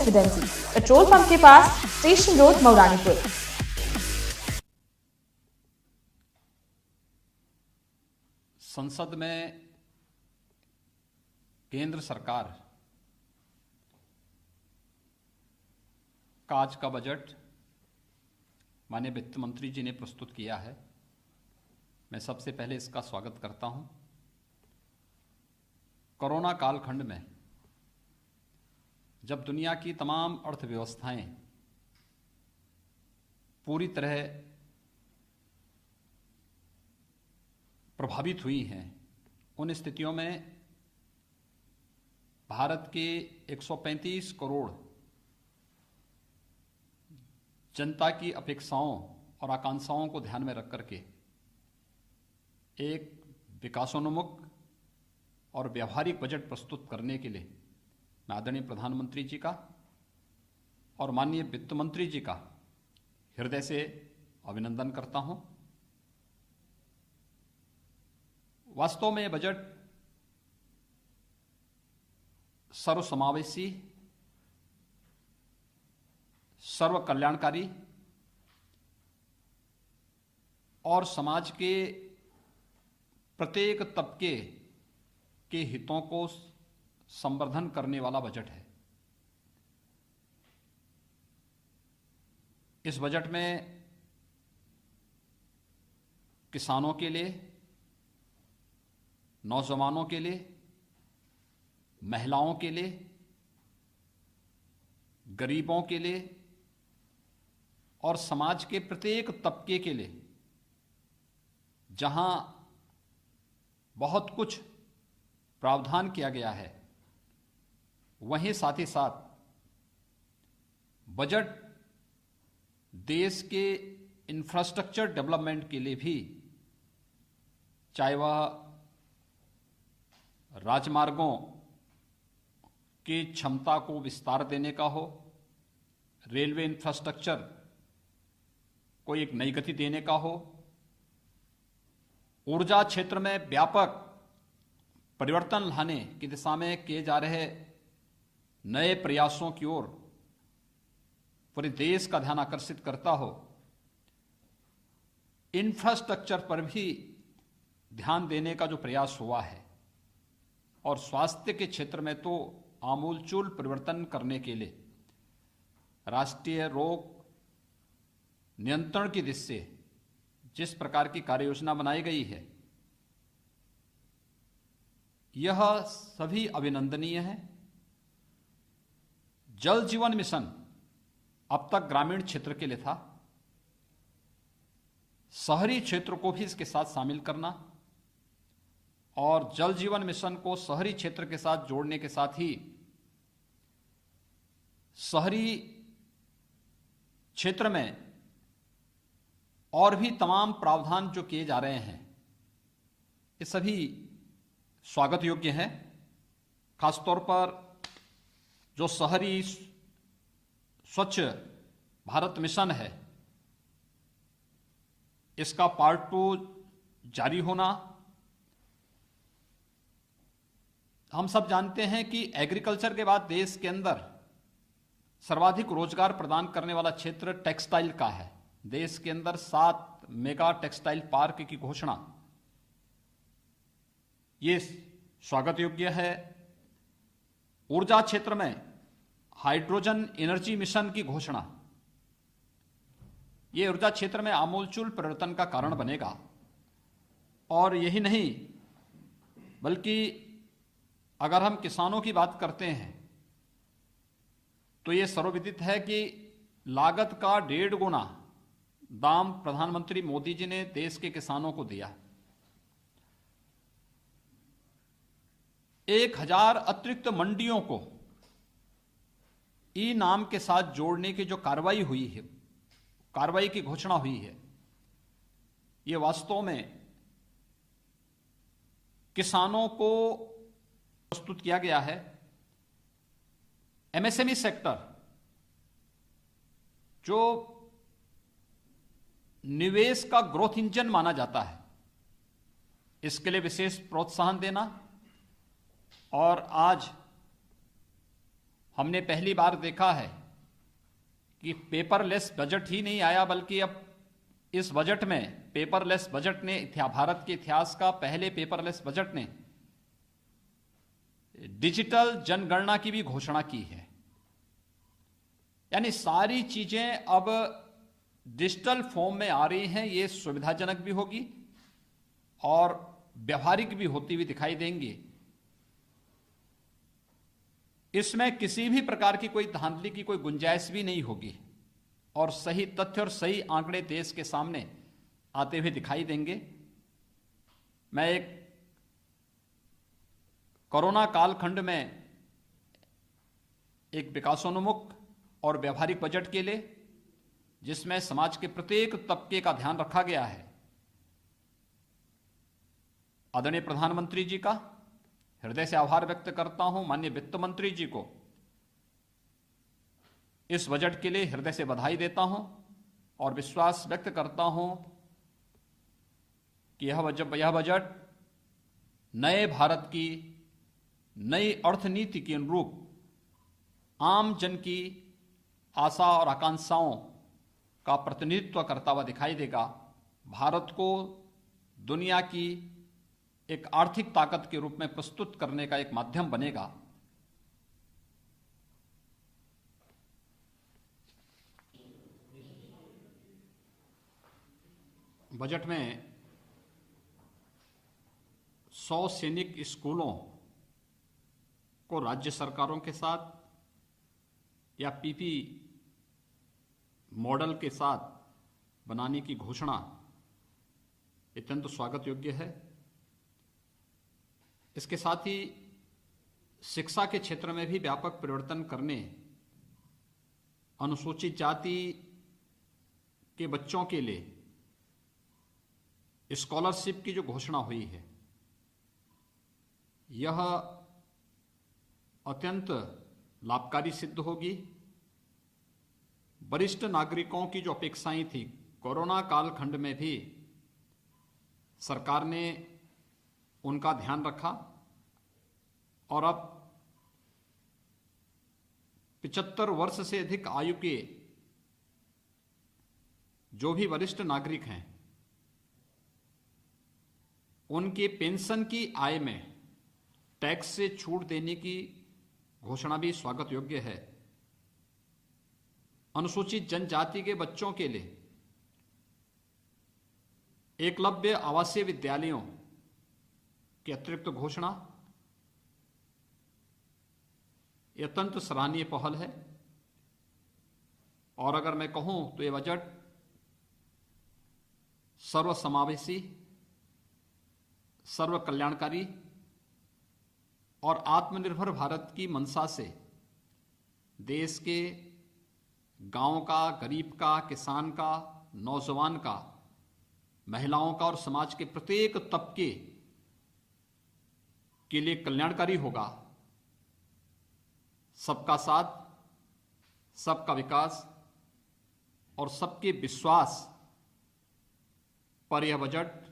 Residency, petrol pump के पास, station road, Mauranipur. संसद में केंद्र सरकार का आज का बजट माननीय वित्त मंत्री जी ने प्रस्तुत किया है। मैं सबसे पहले इसका स्वागत करता हूं। कोरोना कालखंड में जब दुनिया की तमाम अर्थव्यवस्थाएं पूरी तरह प्रभावित हुई हैं, उन स्थितियों में भारत के 135 करोड़ जनता की अपेक्षाओं और आकांक्षाओं को ध्यान में रख करके एक विकासोन्मुख और व्यावहारिक बजट प्रस्तुत करने के लिए मैं आदरणीय प्रधानमंत्री जी का और माननीय वित्त मंत्री जी का हृदय से अभिनंदन करता हूं। वास्तव में यह बजट सर्वसमावेशी, सर्व कल्याणकारी और समाज के प्रत्येक तबके के हितों को संवर्धन करने वाला बजट है। इस बजट में किसानों के लिए, नौजवानों के लिए, महिलाओं के लिए, गरीबों के लिए और समाज के प्रत्येक तबके के लिए जहां बहुत कुछ प्रावधान किया गया है, वहीं साथ ही साथ बजट देश के इंफ्रास्ट्रक्चर डेवलपमेंट के लिए भी, चाहे वह राजमार्गों की क्षमता को विस्तार देने का हो, रेलवे इंफ्रास्ट्रक्चर को एक नई गति देने का हो, ऊर्जा क्षेत्र में व्यापक परिवर्तन लाने की दिशा में किए जा रहे नए प्रयासों की ओर पूरे देश का ध्यान आकर्षित करता हो, इंफ्रास्ट्रक्चर पर भी ध्यान देने का जो प्रयास हुआ है और स्वास्थ्य के क्षेत्र में तो आमूलचूल परिवर्तन करने के लिए राष्ट्रीय रोग नियंत्रण की दिशा से जिस प्रकार की कार्ययोजना बनाई गई है, यह सभी अभिनंदनीय है। जल जीवन मिशन अब तक ग्रामीण क्षेत्र के लिए था, शहरी क्षेत्र को भी इसके साथ शामिल करना और जल जीवन मिशन को शहरी क्षेत्र के साथ जोड़ने के साथ ही शहरी क्षेत्र में और भी तमाम प्रावधान जो किए जा रहे हैं, ये सभी स्वागत योग्य हैं। खासतौर पर जो शहरी स्वच्छ भारत मिशन है, इसका पार्ट 2 जारी होना। हम सब जानते हैं कि एग्रीकल्चर के बाद देश के अंदर सर्वाधिक रोजगार प्रदान करने वाला क्षेत्र टेक्सटाइल का है। देश के अंदर 7 मेगा टेक्सटाइल पार्क की घोषणा, ये स्वागत योग्य है। ऊर्जा क्षेत्र में हाइड्रोजन एनर्जी मिशन की घोषणा, ये ऊर्जा क्षेत्र में आमूलचूल परिवर्तन का कारण बनेगा। और यही नहीं, बल्कि अगर हम किसानों की बात करते हैं तो ये सर्वविदित है कि लागत का 1.5 गुना दाम प्रधानमंत्री मोदी जी ने देश के किसानों को दिया। 1000 अतिरिक्त मंडियों को ई नाम के साथ जोड़ने की जो कार्रवाई हुई है, कार्रवाई की घोषणा हुई है, ये वास्तव में किसानों को प्रस्तुत किया गया है। एमएसएमई सेक्टर जो निवेश का ग्रोथ इंजन माना जाता है, इसके लिए विशेष प्रोत्साहन देना और आज हमने पहली बार देखा है कि पेपरलेस बजट ही नहीं आया, बल्कि अब इस बजट में पेपरलेस बजट ने भारत के इतिहास का पहले पेपरलेस बजट ने डिजिटल जनगणना की भी घोषणा की है। यानी सारी चीजें अब डिजिटल फॉर्म में आ रही हैं। ये सुविधाजनक भी होगी और व्यवहारिक भी होती हुई दिखाई देंगी। इसमें किसी भी प्रकार की कोई धांधली की कोई गुंजाइश भी नहीं होगी और सही तथ्य और सही आंकड़े देश के सामने आते हुए दिखाई देंगे। मैं एक कोरोना कालखंड में एक विकासोन्मुख और व्यवहारिक बजट के लिए, जिसमें समाज के प्रत्येक तबके का ध्यान रखा गया है, आदरणीय प्रधानमंत्री जी का हृदय से आभार व्यक्त करता हूं। माननीय वित्त मंत्री जी को इस बजट के लिए हृदय से बधाई देता हूं और विश्वास व्यक्त करता हूं कि यह बजट नए भारत की नई अर्थनीति के अनुरूप आम जन की आशा और आकांक्षाओं का प्रतिनिधित्व करता हुआ दिखाई देगा। भारत को दुनिया की एक आर्थिक ताकत के रूप में प्रस्तुत करने का एक माध्यम बनेगा। बजट में 100 सैनिक स्कूलों को राज्य सरकारों के साथ या पीपी मॉडल के साथ बनाने की घोषणा अत्यंत स्वागत योग्य है। इसके साथ ही शिक्षा के क्षेत्र में भी व्यापक परिवर्तन करने, अनुसूचित जाति के बच्चों के लिए स्कॉलरशिप की जो घोषणा हुई है, यह अत्यंत लाभकारी सिद्ध होगी। वरिष्ठ नागरिकों की जो अपेक्षाएं थी, कोरोना कालखंड में भी सरकार ने उनका ध्यान रखा और अब 75 वर्ष से अधिक आयु के जो भी वरिष्ठ नागरिक हैं, उनके पेंशन की आय में टैक्स से छूट देने की घोषणा भी स्वागत योग्य है। अनुसूचित जनजाति के बच्चों के लिए एकलव्य आवासीय विद्यालयों की अतिरिक्त घोषणा अत्यंत सराहनीय पहल है। और अगर मैं कहूं तो यह बजट सर्वसमावेशी, सर्व कल्याणकारी और आत्मनिर्भर भारत की मंशा से देश के गांव का, गरीब का, किसान का, नौजवान का, महिलाओं का और समाज के प्रत्येक तबके के लिए कल्याणकारी होगा। सबका साथ, सबका विकास और सबके विश्वास पर यह बजट